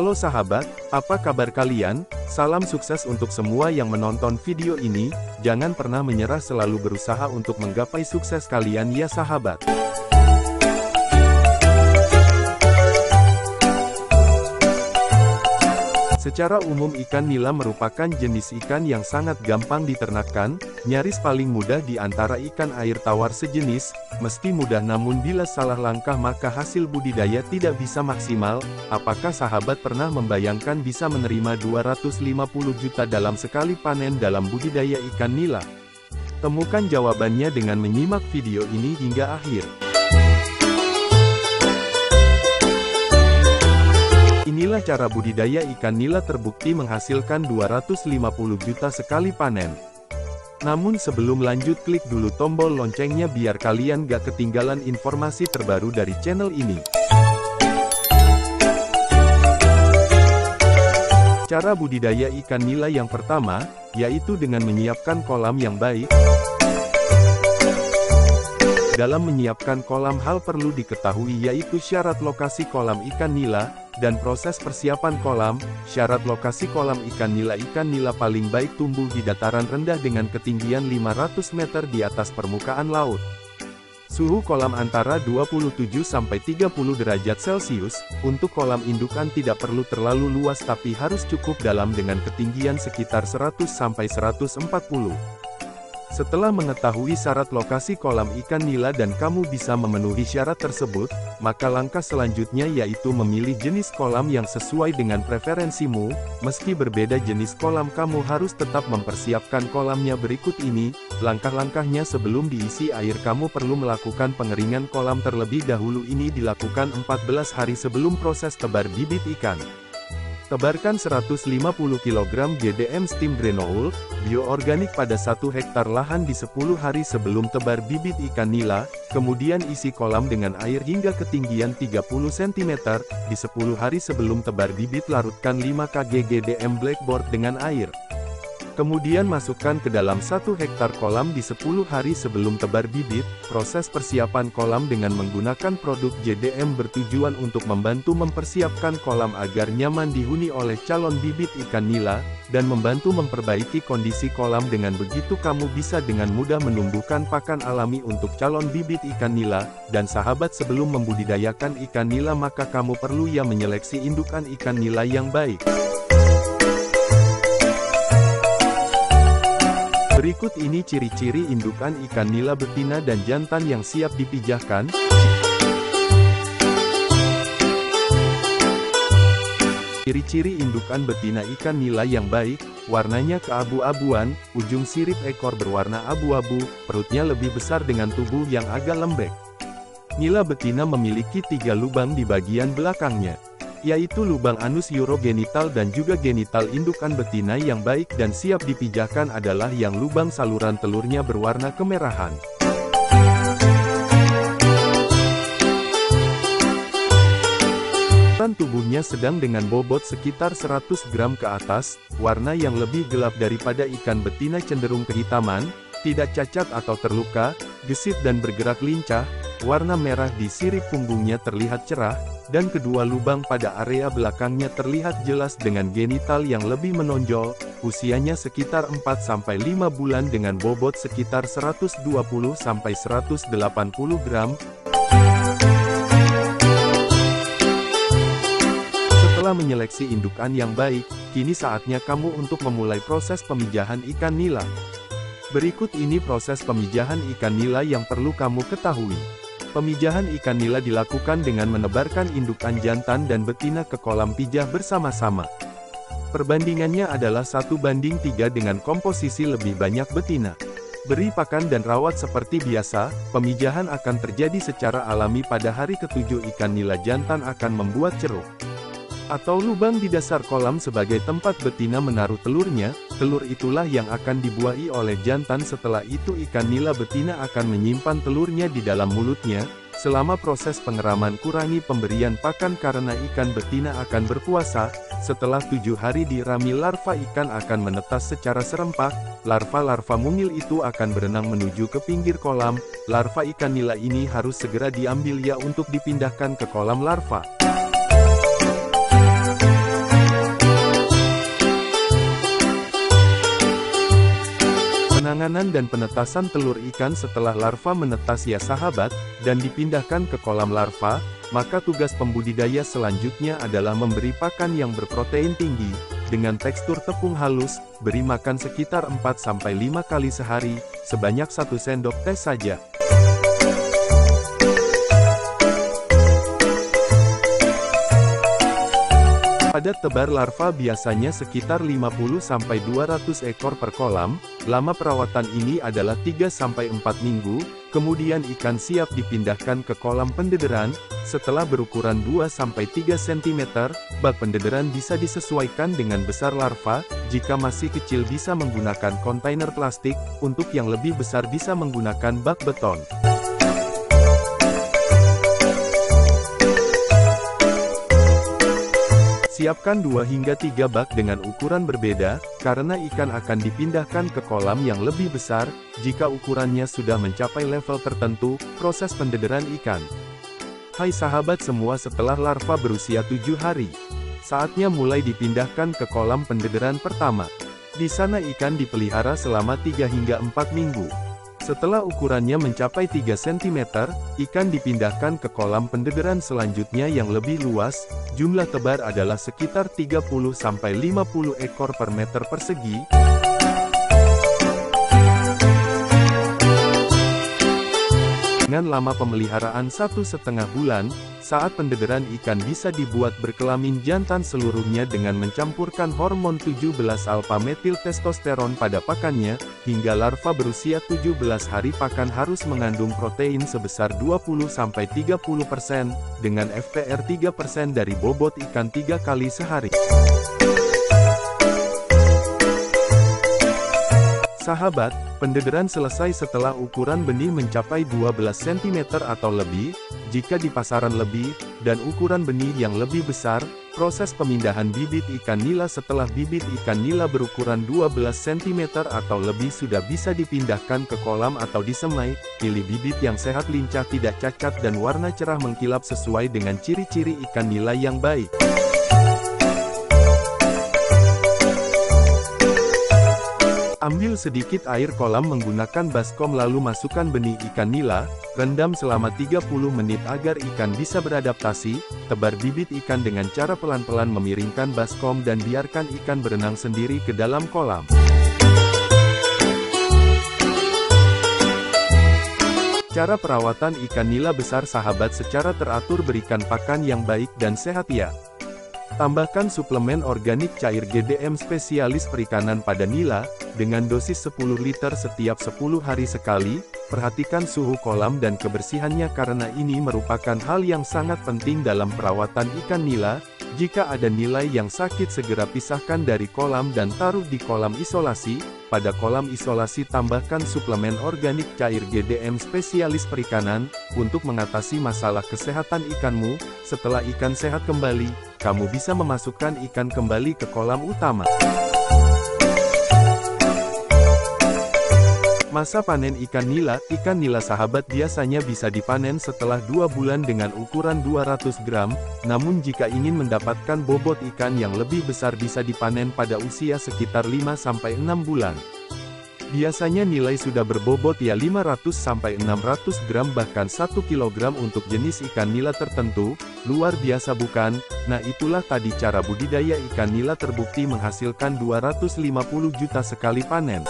Halo sahabat, apa kabar kalian? Salam sukses untuk semua yang menonton video ini. Jangan pernah menyerah, selalu berusaha untuk menggapai sukses kalian ya sahabat. Secara umum ikan nila merupakan jenis ikan yang sangat gampang diternakkan, nyaris paling mudah di antara ikan air tawar sejenis. Meski mudah, namun bila salah langkah maka hasil budidaya tidak bisa maksimal. Apakah sahabat pernah membayangkan bisa menerima 250 juta dalam sekali panen dalam budidaya ikan nila? Temukan jawabannya dengan menyimak video ini hingga akhir. Inilah cara budidaya ikan nila terbukti menghasilkan 250 juta sekali panen. Namun sebelum lanjut, klik dulu tombol loncengnya biar kalian gak ketinggalan informasi terbaru dari channel ini. Cara budidaya ikan nila yang pertama, yaitu dengan menyiapkan kolam yang baik. Dalam menyiapkan kolam, hal perlu diketahui yaitu syarat lokasi kolam ikan nila, dan proses persiapan kolam. Syarat lokasi kolam ikan nila paling baik tumbuh di dataran rendah dengan ketinggian 500 meter di atas permukaan laut. Suhu kolam antara 27-30 derajat Celcius. Untuk kolam indukan tidak perlu terlalu luas tapi harus cukup dalam dengan ketinggian sekitar 100-140. Setelah mengetahui syarat lokasi kolam ikan nila dan kamu bisa memenuhi syarat tersebut, maka langkah selanjutnya yaitu memilih jenis kolam yang sesuai dengan preferensimu. Meski berbeda jenis kolam, kamu harus tetap mempersiapkan kolamnya. Berikut ini langkah-langkahnya. Sebelum diisi air, kamu perlu melakukan pengeringan kolam terlebih dahulu. Ini dilakukan 14 hari sebelum proses tebar bibit ikan. Tebarkan 150 kg GDM steam granule bioorganik pada 1 hektar lahan di 10 hari sebelum tebar bibit ikan nila. Kemudian isi kolam dengan air hingga ketinggian 30 cm. Di 10 hari sebelum tebar bibit, larutkan 5 kg GDM blackboard dengan air. Kemudian masukkan ke dalam 1 hektar kolam di 10 hari sebelum tebar bibit. Proses persiapan kolam dengan menggunakan produk GDM bertujuan untuk membantu mempersiapkan kolam agar nyaman dihuni oleh calon bibit ikan nila, dan membantu memperbaiki kondisi kolam. Dengan begitu kamu bisa dengan mudah menumbuhkan pakan alami untuk calon bibit ikan nila. Dan sahabat, sebelum membudidayakan ikan nila maka kamu perlu menyeleksi indukan ikan nila yang baik. Berikut ini ciri-ciri indukan ikan nila betina dan jantan yang siap dipijahkan. Ciri-ciri indukan betina ikan nila yang baik: warnanya keabu-abuan, ujung sirip ekor berwarna abu-abu, perutnya lebih besar dengan tubuh yang agak lembek. Nila betina memiliki 3 lubang di bagian belakangnya, yaitu lubang anus urogenital dan juga genital. Indukan betina yang baik dan siap dipijahkan adalah yang lubang saluran telurnya berwarna kemerahan. Ukuran tubuhnya sedang dengan bobot sekitar 100 gram ke atas, warna yang lebih gelap daripada ikan betina, cenderung kehitaman, tidak cacat atau terluka, gesit dan bergerak lincah. Warna merah di sirip punggungnya terlihat cerah, dan kedua lubang pada area belakangnya terlihat jelas dengan genital yang lebih menonjol. Usianya sekitar 4-5 bulan dengan bobot sekitar 120-180 gram. Setelah menyeleksi indukan yang baik, kini saatnya kamu untuk memulai proses pemijahan ikan nila. Berikut ini proses pemijahan ikan nila yang perlu kamu ketahui. Pemijahan ikan nila dilakukan dengan menebarkan indukan jantan dan betina ke kolam pijah bersama-sama. Perbandingannya adalah 1:3 dengan komposisi lebih banyak betina. Beri pakan dan rawat seperti biasa. Pemijahan akan terjadi secara alami. Pada hari ke-7 ikan nila jantan akan membuat ceruk atau lubang di dasar kolam sebagai tempat betina menaruh telurnya. Telur itulah yang akan dibuahi oleh jantan. Setelah itu ikan nila betina akan menyimpan telurnya di dalam mulutnya. Selama proses pengeraman kurangi pemberian pakan karena ikan betina akan berpuasa. Setelah 7 hari dirami, larva ikan akan menetas secara serempak. Larva-larva mungil itu akan berenang menuju ke pinggir kolam. Larva ikan nila ini harus segera diambil untuk dipindahkan ke kolam larva. Penanganan dan penetasan telur ikan setelah larva menetas ya sahabat, dan dipindahkan ke kolam larva, maka tugas pembudidaya selanjutnya adalah memberi pakan yang berprotein tinggi, dengan tekstur tepung halus, beri makan sekitar 4-5 kali sehari, sebanyak 1 sendok teh saja. Padat tebar larva biasanya sekitar 50-200 ekor per kolam. Lama perawatan ini adalah 3-4 minggu, kemudian ikan siap dipindahkan ke kolam pendederan. Setelah berukuran 2-3 cm, bak pendederan bisa disesuaikan dengan besar larva. Jika masih kecil bisa menggunakan kontainer plastik, untuk yang lebih besar bisa menggunakan bak beton. Siapkan 2-3 bak dengan ukuran berbeda, karena ikan akan dipindahkan ke kolam yang lebih besar. Jika ukurannya sudah mencapai level tertentu, proses pendederan ikan. Hai sahabat semua, setelah larva berusia 7 hari, saatnya mulai dipindahkan ke kolam pendederan pertama. Di sana ikan dipelihara selama 3-4 minggu. Setelah ukurannya mencapai 3 cm, ikan dipindahkan ke kolam pendederan selanjutnya yang lebih luas. Jumlah tebar adalah sekitar 30-50 ekor per meter persegi. Dengan lama pemeliharaan 1,5 bulan, saat pendederan ikan bisa dibuat berkelamin jantan seluruhnya dengan mencampurkan hormon 17-alpha-metil testosteron pada pakannya. Hingga larva berusia 17 hari pakan harus mengandung protein sebesar 20-30%, dengan FPR 3% dari bobot ikan 3 kali sehari. Sahabat, pendederan selesai setelah ukuran benih mencapai 12 cm atau lebih. Jika di pasaran lebih, dan ukuran benih yang lebih besar, proses pemindahan bibit ikan nila setelah bibit ikan nila berukuran 12 cm atau lebih sudah bisa dipindahkan ke kolam atau disemai. Pilih bibit yang sehat, lincah, tidak cacat dan warna cerah mengkilap sesuai dengan ciri-ciri ikan nila yang baik. Ambil sedikit air kolam menggunakan baskom lalu masukkan benih ikan nila, rendam selama 30 menit agar ikan bisa beradaptasi. Tebar bibit ikan dengan cara pelan-pelan memiringkan baskom dan biarkan ikan berenang sendiri ke dalam kolam. Cara perawatan ikan nila besar sahabat secara teratur, berikan pakan yang baik dan sehat ya. Tambahkan suplemen organik cair GDM spesialis perikanan pada nila, dengan dosis 10 liter setiap 10 hari sekali. Perhatikan suhu kolam dan kebersihannya karena ini merupakan hal yang sangat penting dalam perawatan ikan nila. Jika ada nilai yang sakit segera pisahkan dari kolam dan taruh di kolam isolasi. Pada kolam isolasi tambahkan suplemen organik cair GDM spesialis perikanan, untuk mengatasi masalah kesehatan ikanmu. Setelah ikan sehat kembali, kamu bisa memasukkan ikan kembali ke kolam utama. Masa panen ikan nila. Ikan nila sahabat biasanya bisa dipanen setelah 2 bulan dengan ukuran 200 gram, namun jika ingin mendapatkan bobot ikan yang lebih besar bisa dipanen pada usia sekitar 5-6 bulan. Biasanya nilai sudah berbobot ya 500-600 gram bahkan 1 kg untuk jenis ikan nila tertentu. Luar biasa bukan? Nah itulah tadi cara budidaya ikan nila terbukti menghasilkan 250 juta sekali panen.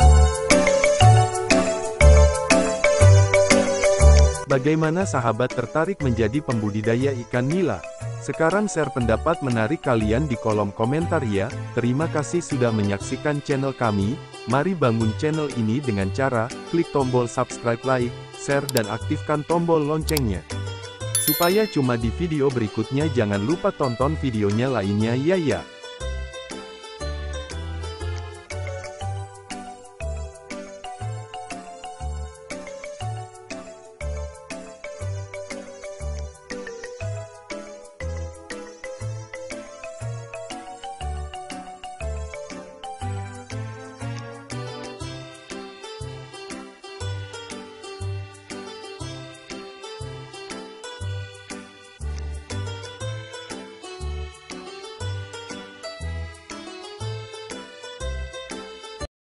Bagaimana sahabat tertarik menjadi pembudidaya ikan nila? Sekarang share pendapat menarik kalian di kolom komentar ya. Terima kasih sudah menyaksikan channel kami. Mari bangun channel ini dengan cara klik tombol subscribe, like, share dan aktifkan tombol loncengnya. Supaya cuma di video berikutnya jangan lupa tonton videonya lainnya ya.